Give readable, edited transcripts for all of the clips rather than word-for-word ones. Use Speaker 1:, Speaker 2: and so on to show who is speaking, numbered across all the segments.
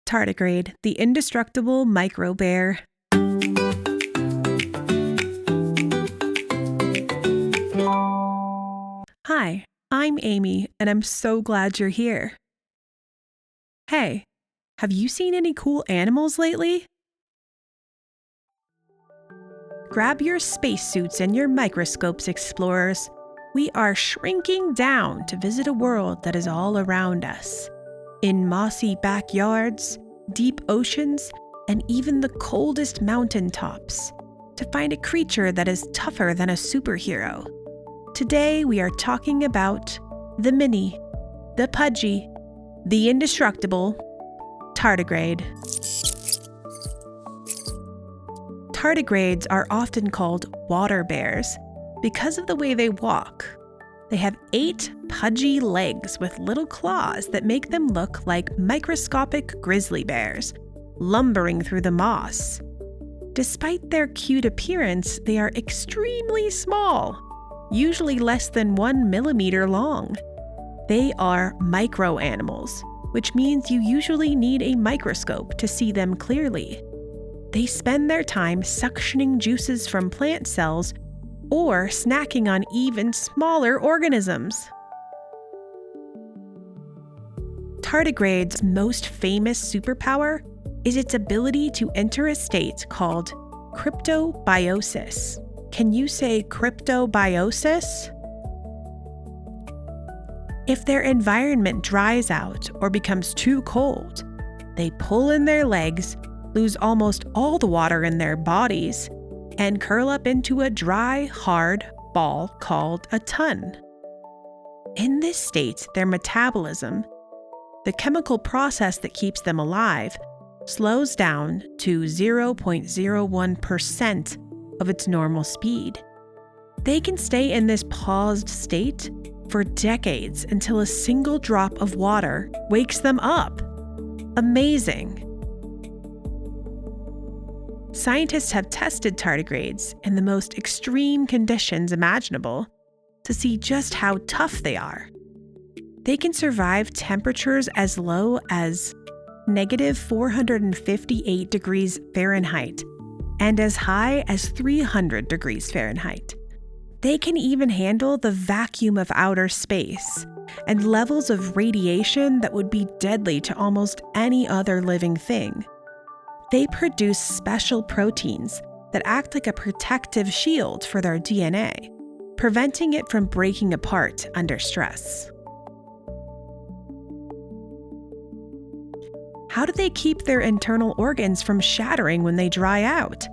Speaker 1: Tardigrade, the Indestructible Micro-Bear. Hi, I'm Aimee, and I'm so glad you're here. Hey, have you seen any cool animals lately? Grab your spacesuits and your microscopes, explorers. We are shrinking down to visit a world that is all around us. In mossy backyards, deep oceans, and even the coldest mountaintops, to find a creature that is tougher than a superhero. Today we are talking about the mini, the pudgy, the indestructible tardigrade. Tardigrades are often called water bears because of the way they walk. They have 8 pudgy legs with little claws that make them look like microscopic grizzly bears, lumbering through the moss. Despite their cute appearance, they are extremely small, usually less than 1 millimeter long. They are micro-animals, which means you usually need a microscope to see them clearly. They spend their time suctioning juices from plant cells or snacking on even smaller organisms. Tardigrade's most famous superpower is its ability to enter a state called Cryptobiosis. Can you say Cryptobiosis? If their environment dries out or becomes too cold, they pull in their legs, lose almost all the water in their bodies, and curl up into a dry, hard ball called a ton. In this state, their metabolism, the chemical process that keeps them alive, slows down to 0.01% of its normal speed. They can stay in this paused state for decades until a single drop of water wakes them up. Amazing! Scientists have tested tardigrades in the most extreme conditions imaginable to see just how tough they are. They can survive temperatures as low as -458 degrees Fahrenheit and as high as 300 degrees Fahrenheit. They can even handle the vacuum of outer space and levels of radiation that would be deadly to almost any other living thing. They produce special proteins that act like a protective shield for their DNA, preventing it from breaking apart under stress. How do they keep their internal organs from shattering when they dry out?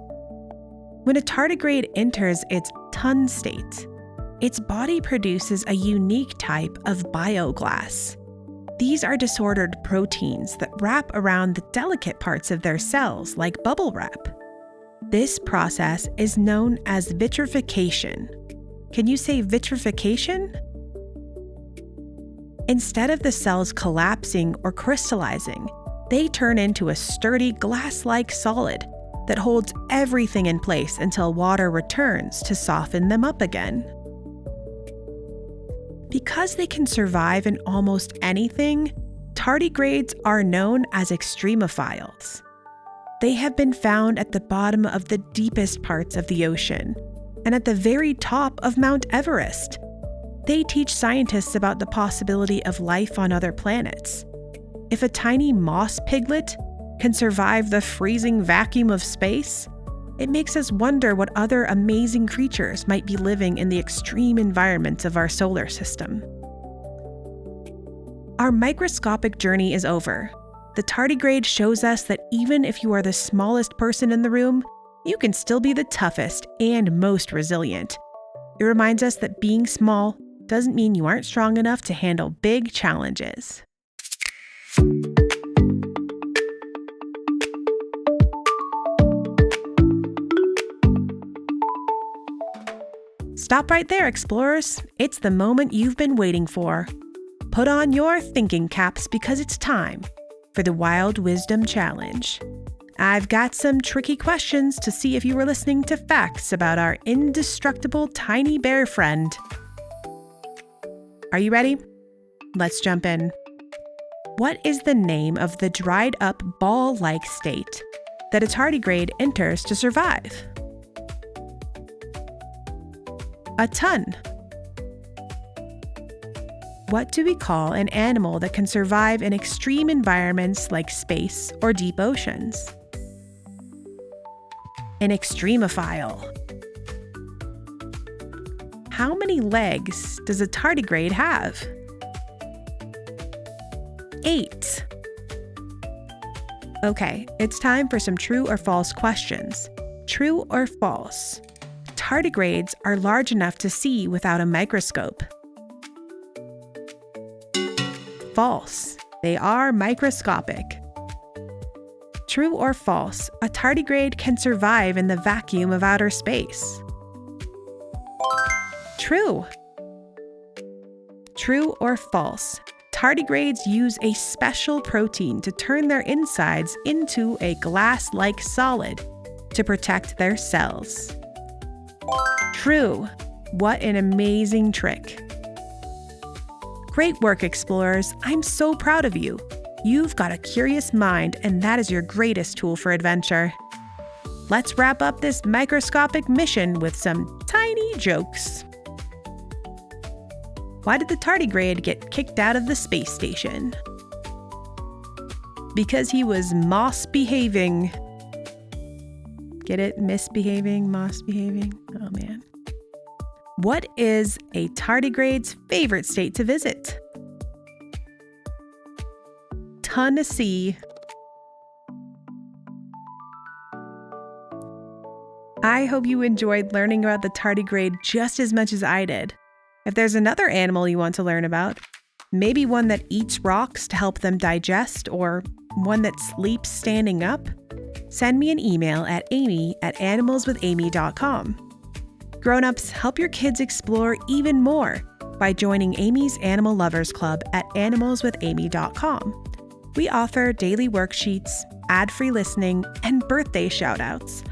Speaker 1: When a tardigrade enters its ton state, its body produces a unique type of bioglass. These are disordered proteins that wrap around the delicate parts of their cells like bubble wrap. This process is known as vitrification. Can you say vitrification? Instead of the cells collapsing or crystallizing, they turn into a sturdy glass-like solid that holds everything in place until water returns to soften them up again. Because they can survive in almost anything, tardigrades are known as extremophiles. They have been found at the bottom of the deepest parts of the ocean and at the very top of Mount Everest. They teach scientists about the possibility of life on other planets. If a tiny moss piglet can survive the freezing vacuum of space, it makes us wonder what other amazing creatures might be living in the extreme environments of our solar system. Our microscopic journey is over. The tardigrade shows us that even if you are the smallest person in the room, you can still be the toughest and most resilient. It reminds us that being small doesn't mean you aren't strong enough to handle big challenges. Stop right there, explorers. It's the moment you've been waiting for. Put on your thinking caps because it's time for the Wild Wisdom Challenge. I've got some tricky questions to see if you were listening to facts about our indestructible tiny bear friend. Are you ready? Let's jump in. What is the name of the dried up ball-like state that a tardigrade enters to survive? A ton. What do we call an animal that can survive in extreme environments like space or deep oceans? An extremophile. How many legs does a tardigrade have? 8. Okay, it's time for some true or false questions. True or false? Tardigrades are large enough to see without a microscope. False. They are microscopic. True or false? A tardigrade can survive in the vacuum of outer space. True. True or false? Tardigrades use a special protein to turn their insides into a glass-like solid to protect their cells. True. What an amazing trick. Great work, explorers. I'm so proud of you. You've got a curious mind, and that is your greatest tool for adventure. Let's wrap up this microscopic mission with some tiny jokes. Why did the tardigrade get kicked out of the space station? Because he was moss-behaving. Get it? Misbehaving, moss-behaving? Oh, man. What is a tardigrade's favorite state to visit? Tennessee. I hope you enjoyed learning about the tardigrade just as much as I did. If there's another animal you want to learn about, maybe one that eats rocks to help them digest or one that sleeps standing up, send me an email at aimee@animalswithaimee.com. Grown-ups, help your kids explore even more by joining Aimee's Animal Lovers Club at animalswithaimee.com. We offer daily worksheets, ad-free listening, and birthday shoutouts.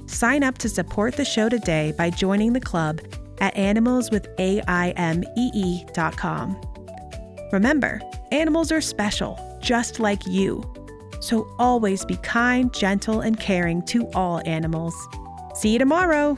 Speaker 1: Sign up to support the show today by joining the club at animalswithaimee.com. Remember, animals are special, just like you. So always be kind, gentle, and caring to all animals. See you tomorrow.